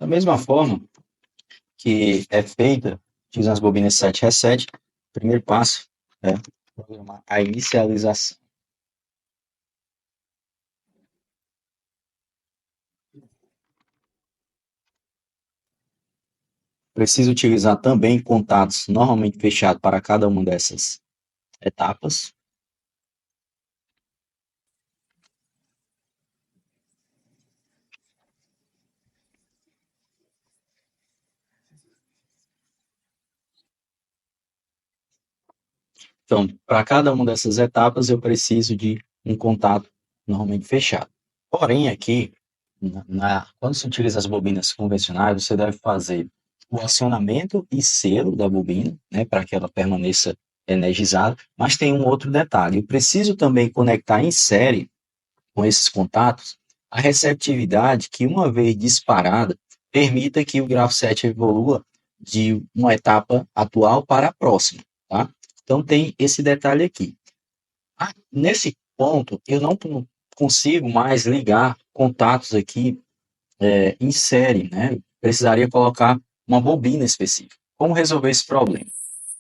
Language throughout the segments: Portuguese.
Da mesma forma que é feita, utilizando as bobinas 7 reset, o primeiro passo é programar a inicialização. Preciso utilizar também contatos normalmente fechados para cada uma dessas etapas. Então, para cada uma dessas etapas, eu preciso de um contato normalmente fechado. Porém, aqui, quando se utiliza as bobinas convencionais, você deve fazer o acionamento e selo da bobina, né, para que ela permaneça energizada, mas tem um outro detalhe. Eu preciso também conectar em série com esses contatos a receptividade que, uma vez disparada, permita que o grafo 7 evolua de uma etapa atual para a próxima, tá? Então, tem esse detalhe aqui. Nesse ponto, eu não consigo mais ligar contatos aqui em série, né? Precisaria colocar uma bobina específica. Como resolver esse problema?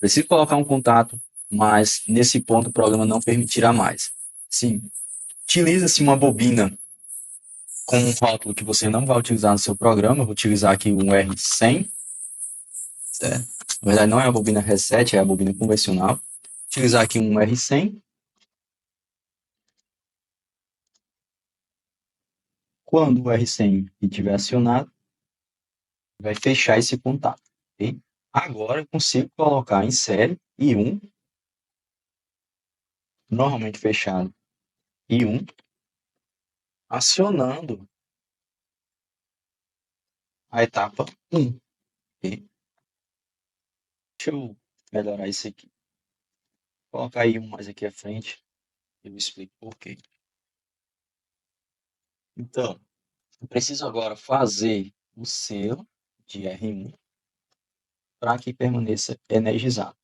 Preciso colocar um contato, mas nesse ponto o programa não permitirá mais. Sim, utiliza-se uma bobina com um rótulo que você não vai utilizar no seu programa. Eu vou utilizar aqui um R100, certo? Na verdade, não é a bobina reset, é a bobina convencional. Vou utilizar aqui um R100. Quando o R100 estiver acionado, vai fechar esse contato. Okay? Agora eu consigo colocar em série I1, normalmente fechado I1, acionando a etapa 1. Okay? Deixa eu melhorar isso aqui. Vou colocar I1 mais aqui à frente e eu explico por quê. Então, eu preciso agora fazer o selo de R1 para que permaneça energizado.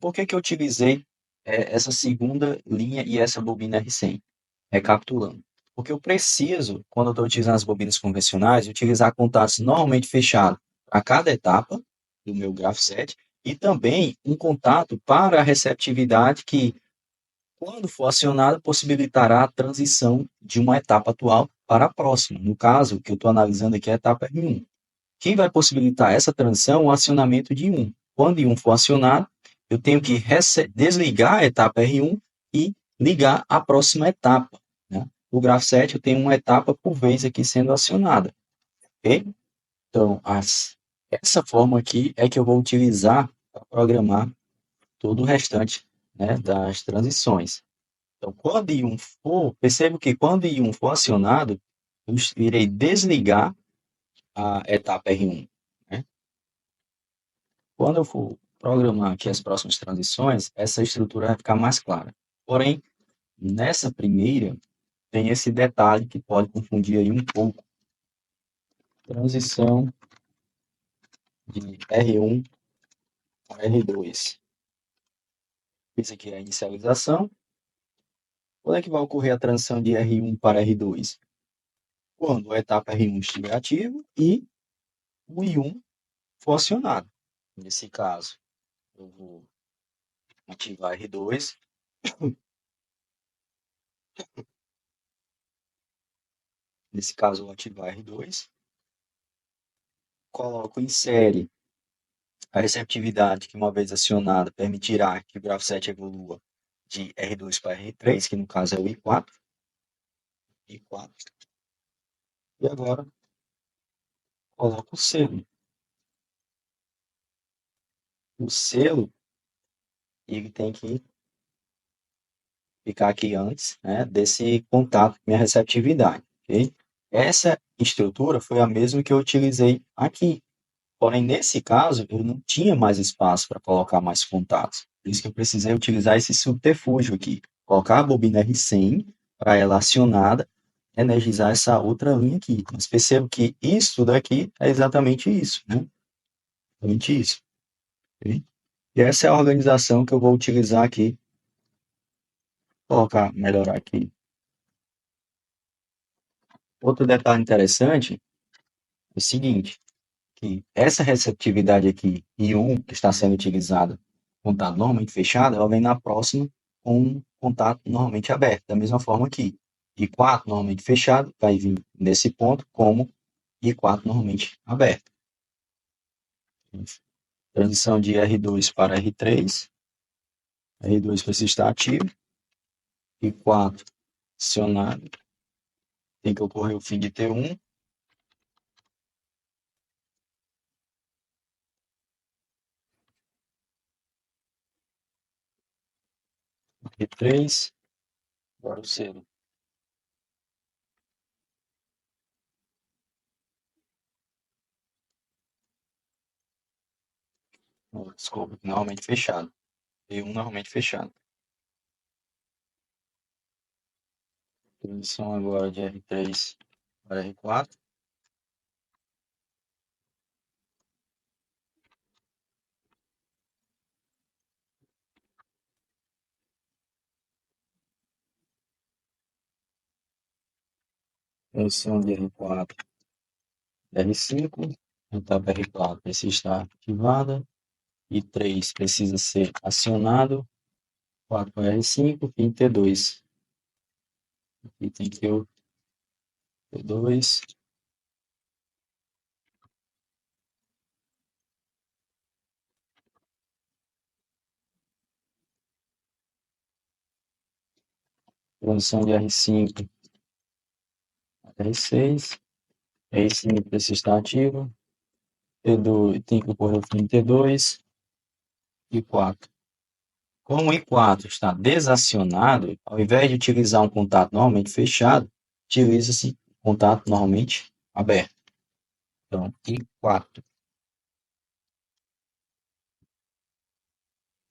Por que eu utilizei essa segunda linha e essa bobina R100? Recapitulando. Porque eu preciso, quando eu estou utilizando as bobinas convencionais, utilizar contatos normalmente fechados para cada etapa do meu graph set e também um contato para a receptividade que, quando for acionada, possibilitará a transição de uma etapa atual para a próxima. No caso, que eu estou analisando aqui é a etapa R1. Quem vai possibilitar essa transição é o acionamento de I1. Quando I1 for acionado, eu tenho que desligar a etapa R1 e ligar a próxima etapa. Né? No graph set, eu tenho uma etapa por vez aqui sendo acionada. Okay? Então, essa forma aqui é que eu vou utilizar para programar todo o restante, né, das transições. Então, quando I1 for, percebo que quando I1 for acionado, eu irei desligar a etapa R1. Né? Quando eu for programar aqui as próximas transições, essa estrutura vai ficar mais clara. Porém, nessa primeira, tem esse detalhe que pode confundir aí um pouco. Transição de R1 a R2. Isso aqui é a inicialização. Quando é que vai ocorrer a transição de R1 para R2? Quando a etapa R1 estiver ativa e o I1 for acionado. Nesse caso, eu vou ativar R2. Nesse caso, eu vou ativar R2. Coloco em série a receptividade, que uma vez acionada, permitirá que o grafo 7 evolua de R2 para R3, que no caso é o I4. E agora, coloco o selo. O selo, ele tem que ficar aqui antes, né, desse contato com minha receptividade. Okay? Essa estrutura foi a mesma que eu utilizei aqui. Porém, nesse caso, eu não tinha mais espaço para colocar mais contatos. Por isso que eu precisei utilizar esse subterfúgio aqui. Colocar a bobina R100 para ela acionada, energizar essa outra linha aqui. Mas percebo que isso daqui é exatamente isso, né? Exatamente isso. Okay? E essa é a organização que eu vou utilizar aqui. Vou melhorar aqui. Outro detalhe interessante o seguinte, que essa receptividade aqui, I1, que está sendo utilizada, contato normalmente fechado, ela vem na próxima com um contato normalmente aberto. Da mesma forma aqui, I4 normalmente fechado, vai vir nesse ponto como I4 normalmente aberto. Transição de R2 para R3. R2 precisa estar ativo. I4 acionado. Tem que ocorrer o fim de T1. R3. Agora o selo. Desculpa, normalmente fechado. E1 normalmente fechado. Transição agora de R3 para R4. Transição de R4 R5. Etapa R4 precisa estar ativada. I3 precisa ser acionado. 4 para R5. Fim T2. Aqui tem que ter o T2. Transição de R5 a R6. R5 precisa estar ativo. T2 tem que ocorrer o fim T2. I4. Como o I4 está desacionado, ao invés de utilizar um contato normalmente fechado, utiliza-se contato normalmente aberto. Então, I4,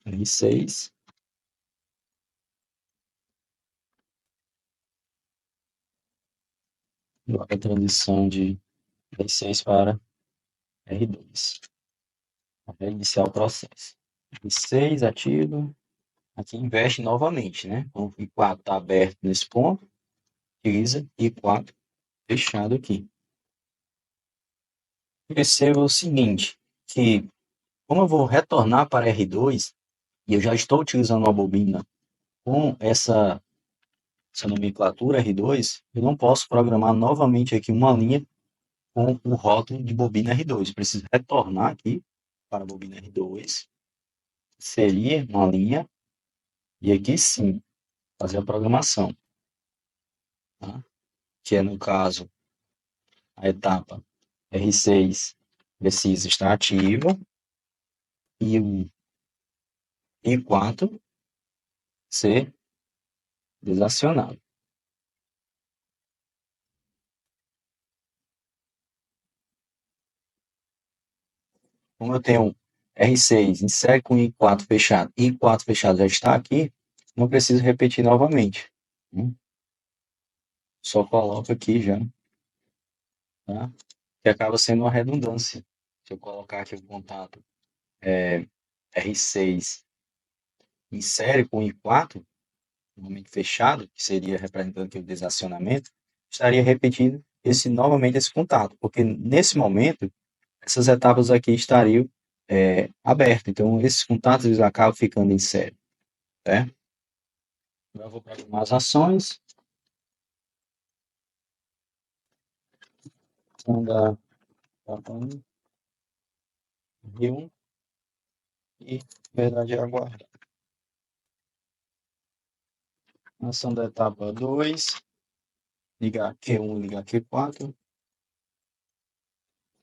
R6, agora a transição de R6 para R2. Para iniciar o processo. R6 ativo, aqui inverte novamente, né? Então, o I4 está aberto nesse ponto, utiliza I4 fechado aqui. Perceba o seguinte, que como eu vou retornar para R2, e eu já estou utilizando uma bobina com essa nomenclatura R2, eu não posso programar novamente aqui uma linha com o rótulo de bobina R2. Preciso retornar aqui para a bobina R2, inserir uma linha, e aqui sim, fazer a programação. Tá? Que é, no caso, a etapa R6 precisa estar ativa, e o I4 ser desacionado. Como eu tenho R6, insere com I4 fechado já está aqui, não preciso repetir novamente. Só coloco aqui já, tá? Que acaba sendo uma redundância. Se eu colocar aqui o contato R6, insere com I4, normalmente fechado, que seria representando aqui o desacionamento, estaria repetindo novamente esse contato, porque nesse momento, essas etapas aqui estariam abertas. Então, esses contatos eles acabam ficando em série. Né? Agora eu vou programar as ações. Ação da etapa 1, R1 e, na verdade, aguardar. Ação da etapa 2, ligar Q1, ligar Q4,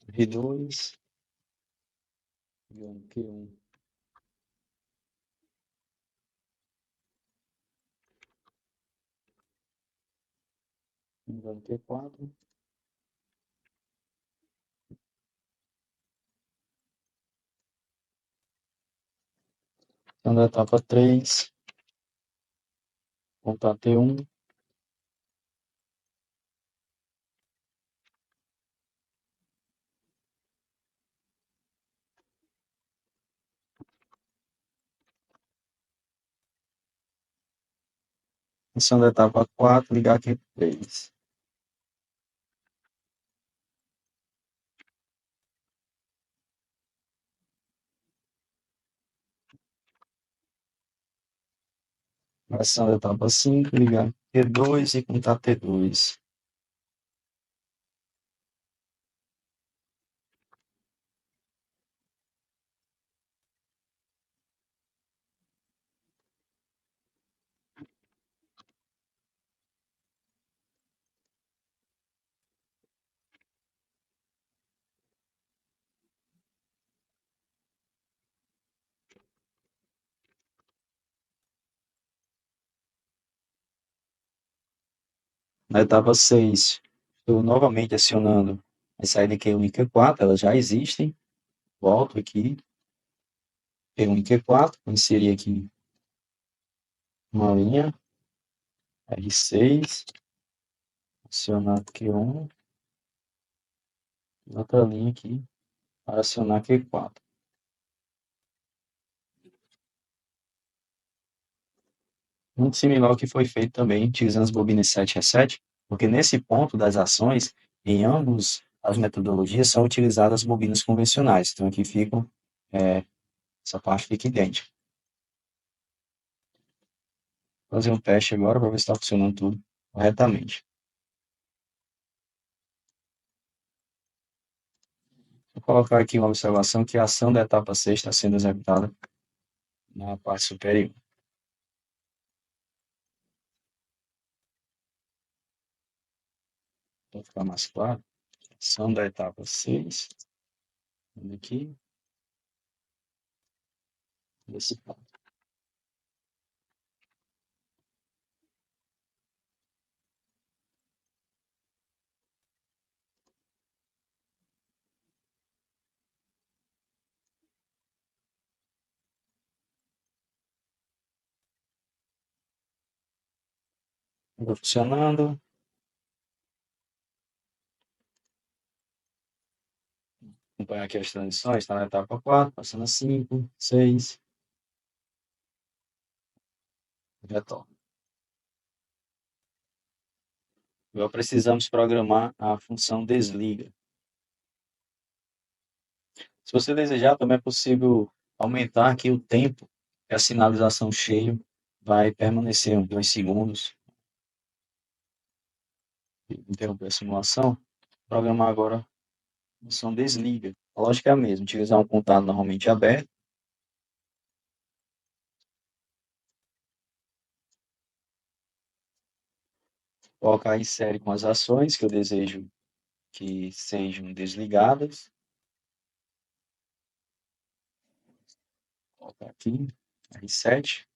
R2, ligando Q1, ligando Q4. Ação da etapa 3, voltar T1, ação da etapa 4, ligar Q3. Ação da etapa 5, ligar T2 e contar T2. Na etapa 6, estou novamente acionando a saída Q1 e Q4, elas já existem. Volto aqui, Q1 e Q4, vou inserir aqui uma linha, R6, acionar Q1, e outra linha aqui para acionar Q4. Muito similar ao que foi feito também utilizando as bobinas 7 reset, porque nesse ponto das ações, em ambos as metodologias são utilizadas bobinas convencionais. Então aqui ficam, essa parte fica idêntica. Vou fazer um teste agora para ver se está funcionando tudo corretamente. Vou colocar aqui uma observação que a ação da etapa 6 está sendo executada na parte superior. Para ficar mais claro, ação da etapa 6, aqui, nesse ponto. Está funcionando. Acompanhar aqui as transições, está na etapa 4, passando a 5, 6, retorno. Agora precisamos programar a função desliga. Se você desejar, também é possível aumentar aqui o tempo que a sinalização cheio vai permanecer uns 2 segundos. Interromper a simulação. Programar agora a função desliga. A lógica é a mesma, utilizar um contato normalmente aberto. Colocar em série com as ações que eu desejo que sejam desligadas. Colocar aqui, R7.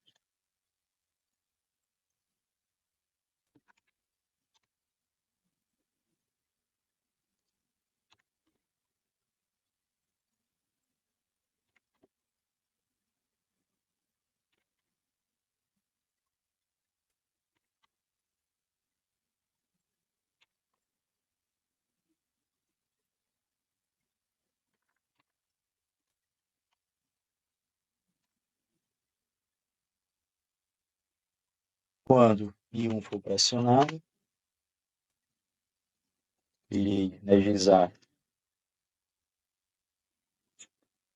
Quando I1 for pressionado, irei energizar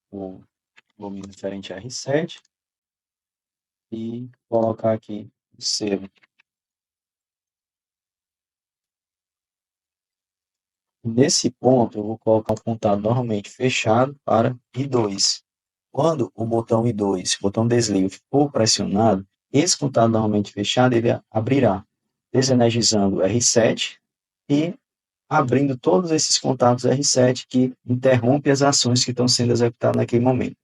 o volume diferente R7 e colocar aqui o selo. Nesse ponto, eu vou colocar um contato normalmente fechado para I2. Quando o botão I2, o botão desliga, for pressionado, esse contato normalmente fechado, ele abrirá, desenergizando o R7 e abrindo todos esses contatos R7 que interrompem as ações que estão sendo executadas naquele momento.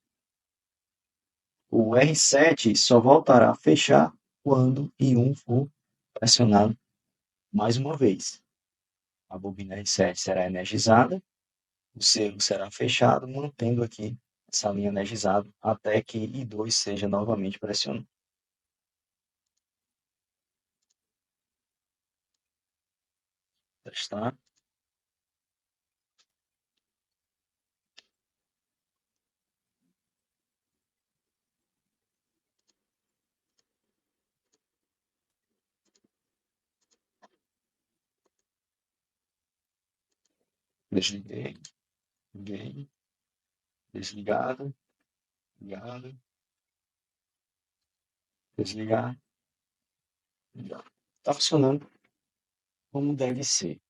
O R7 só voltará a fechar quando I1 for pressionado mais uma vez. A bobina R7 será energizada, o selo será fechado, mantendo aqui essa linha energizada até que I2 seja novamente pressionado. Testar. Desliguei, liguei, desligado, ligado, desligar, Está funcionando como deve ser.